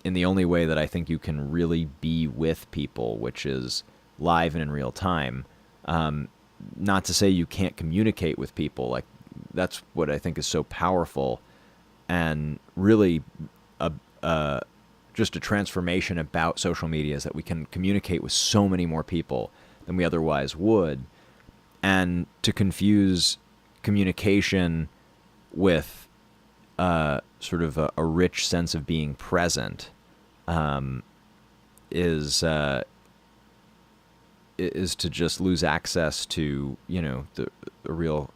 the only way that I think you can really be with people, which is live and in real time. Not to say you can't communicate with people. That's what I think is so powerful, and really just a transformation about social media is that we can communicate with so many more people than we otherwise would. And to confuse communication with sort of a rich sense of being present is to just lose access to, the real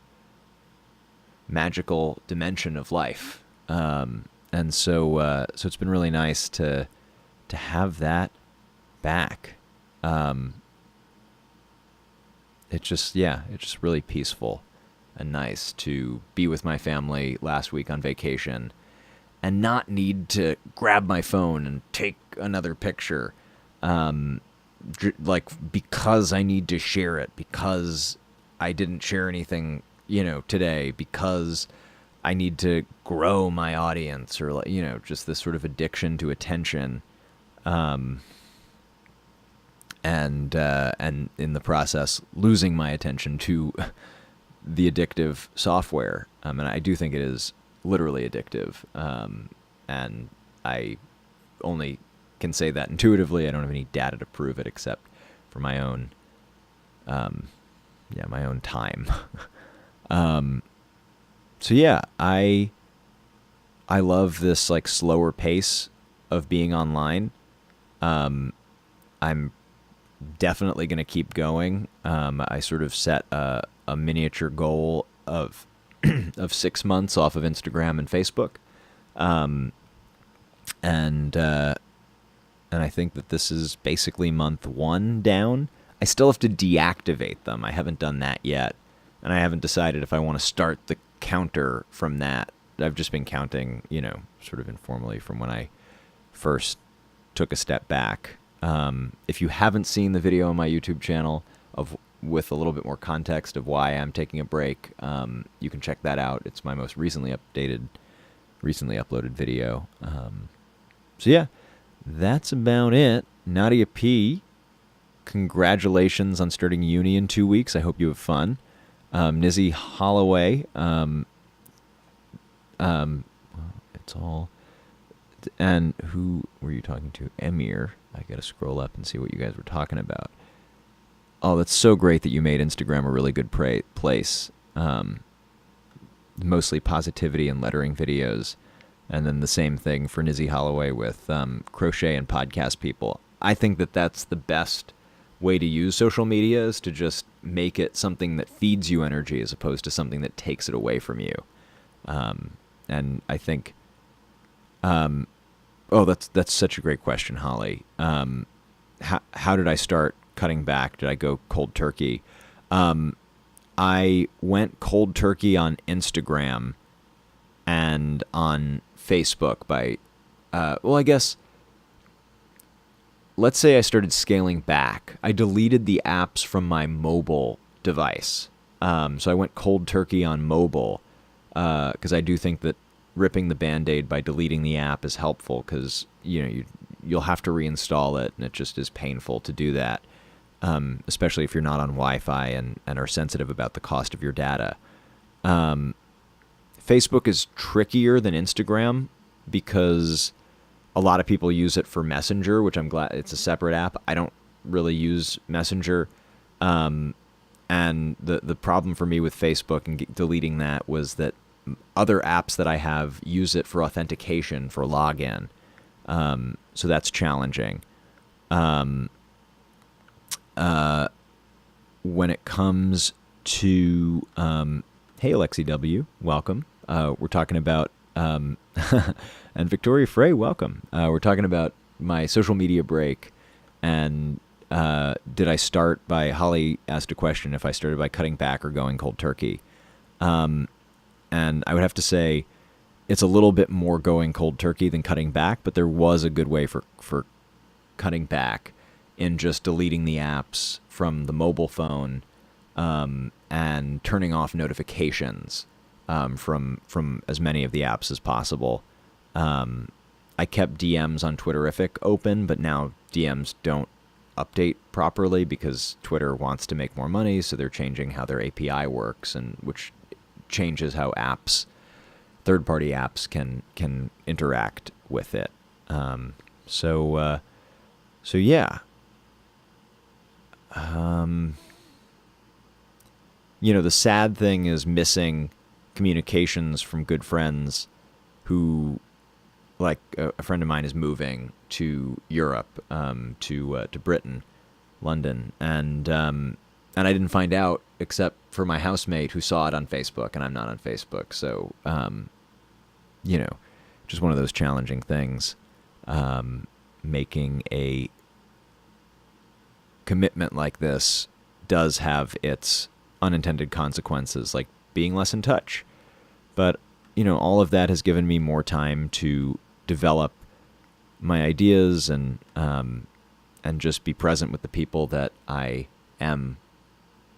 magical dimension of life. And so it's been really nice to have that back. It's just really peaceful and nice to be with my family last week on vacation and not need to grab my phone and take another picture, because I need to share it, because I didn't share anything, today, because I need to grow my audience, or just this sort of addiction to attention. And in the process, losing my attention to the addictive software. And I do think it is literally addictive. And I only can say that intuitively. I don't have any data to prove it except for my own, my own time. So yeah, I love this slower pace of being online. I'm definitely going to keep going. I sort of set a miniature goal of 6 months off of Instagram and Facebook. And I think that this is basically month 1 down. I still have to deactivate them. I haven't done that yet. And I haven't decided if I want to start the counter from that. I've just been counting, sort of informally from when I first took a step back. If you haven't seen the video on my YouTube channel with a little bit more context of why I'm taking a break, you can check that out. It's my most recently uploaded video. So yeah, that's about it. Nadia P, congratulations on starting uni in 2 weeks. I hope you have fun. Nizzy Holloway, it's all... And who were you talking to? Emir. I gotta scroll up and see what you guys were talking about. Oh, that's so great that you made Instagram a really good place. mostly positivity and lettering videos. And then the same thing for Nizzy Holloway with crochet and podcast people. I think that that's the best way to use social media, is to just make it something that feeds you energy as opposed to something that takes it away from you. And I think, that's such a great question, Holly. How did I start cutting back? Did I go cold turkey? I went cold turkey on Instagram and on Facebook by, I guess, let's say I started scaling back. I deleted the apps from my mobile device. So I went cold turkey on mobile, because I do think that ripping the Band-Aid by deleting the app is helpful, because you'll have to reinstall it, and it just is painful to do that, especially if you're not on Wi-Fi and are sensitive about the cost of your data. Facebook is trickier than Instagram because a lot of people use it for Messenger, which I'm glad it's a separate app. I don't really use Messenger. And the problem for me with Facebook and deleting that was that other apps that I have use it for authentication, for login. So that's challenging. When it comes to, hey, Alexi W., welcome. We're talking about, and Victoria Frey, welcome. We're talking about my social media break, and did I start by, Holly asked a question, if I started by cutting back or going cold turkey. And I would have to say it's a little bit more going cold turkey than cutting back, but there was a good way for cutting back in just deleting the apps from the mobile phone, and turning off notifications from as many of the apps as possible. I kept DMs on Twitterific open, but now DMs don't update properly because Twitter wants to make more money, so they're changing how their API works, and which changes how apps, third-party apps, can interact with it. So yeah. The sad thing is missing communications from good friends who, like a friend of mine is moving to Europe, to Britain, London, and I didn't find out except for my housemate who saw it on Facebook, and I'm not on Facebook, so just one of those challenging things. Making a commitment like this does have its unintended consequences, like being less in touch. But, all of that has given me more time to develop my ideas and just be present with the people that I am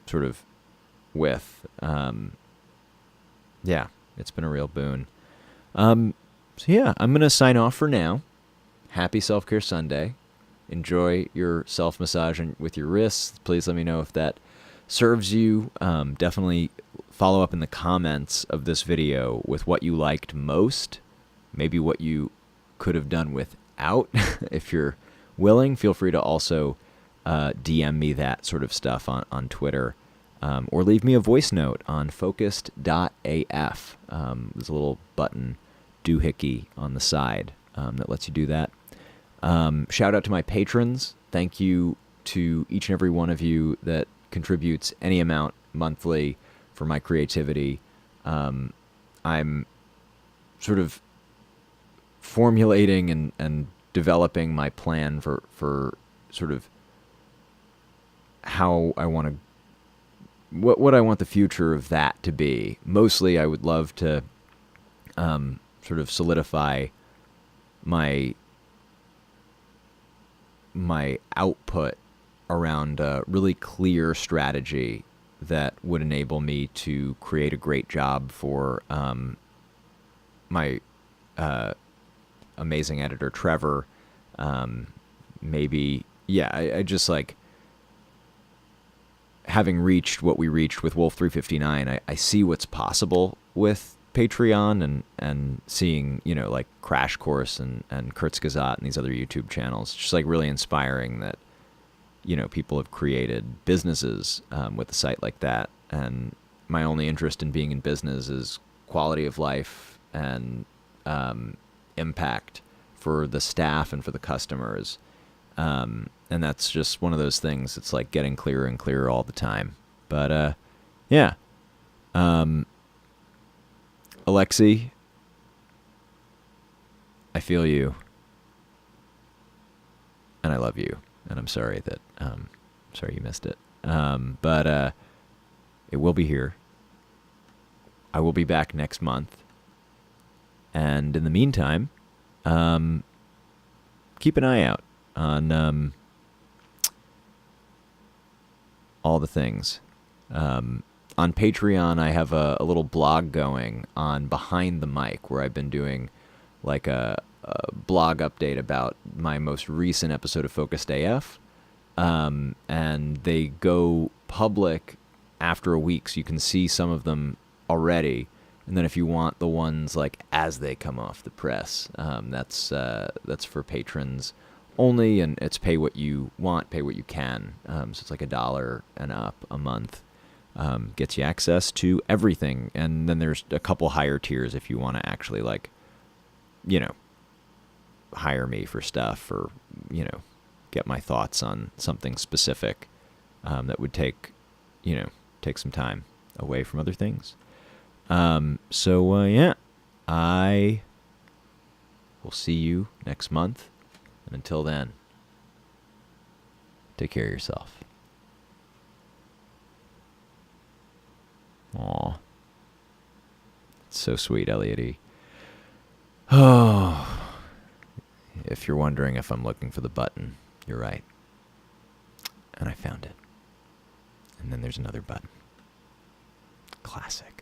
sort of with. Yeah, it's been a real boon. So yeah, I'm going to sign off for now. Happy Self-Care Sunday. Enjoy your self-massage with your wrists. Please let me know if that serves you. Definitely follow up in the comments of this video with what you liked most, maybe what you could have done without. If you're willing, feel free to also DM me that sort of stuff on Twitter, or leave me a voice note on focused.af. There's a little button, doohickey, on the side that lets you do that. Shout out to my patrons. Thank you to each and every one of you that contributes any amount monthly for my creativity. I'm sort of formulating and developing my plan for sort of how I want to, what I want the future of that to be. Mostly I would love to sort of solidify my output around a really clear strategy that would enable me to create a great job for my amazing editor, Trevor. Maybe, yeah, I just like having reached what we reached with Wolf 359. I see what's possible with Patreon and seeing, like Crash Course and Kurzgesagt and these other YouTube channels. Just like really inspiring that, people have created businesses with a site like that. And my only interest in being in business is quality of life and impact for the staff and for the customers. And that's just one of those things. It's like getting clearer and clearer all the time. But yeah. Alexi, I feel you. And I love you. And I'm sorry that sorry you missed it. But it will be here. I will be back next month. And in the meantime, keep an eye out on all the things. On Patreon, I have a little blog going on Behind the Mic, where I've been doing like a blog update about my most recent episode of Focused AF. And they go public after a week, so you can see some of them already. And then if you want the ones like as they come off the press, that's for patrons only, and it's pay what you want, pay what you can. So it's like $1 and up a month. Gets you access to everything. And then there's a couple higher tiers if you want to actually like, hire me for stuff, or, get my thoughts on something specific that would take some time away from other things. So yeah, I will see you next month. And until then, take care of yourself. Aw. It's so sweet, Elliot E. Oh. If you're wondering if I'm looking for the button, you're right. And I found it. And then there's another button. Classic.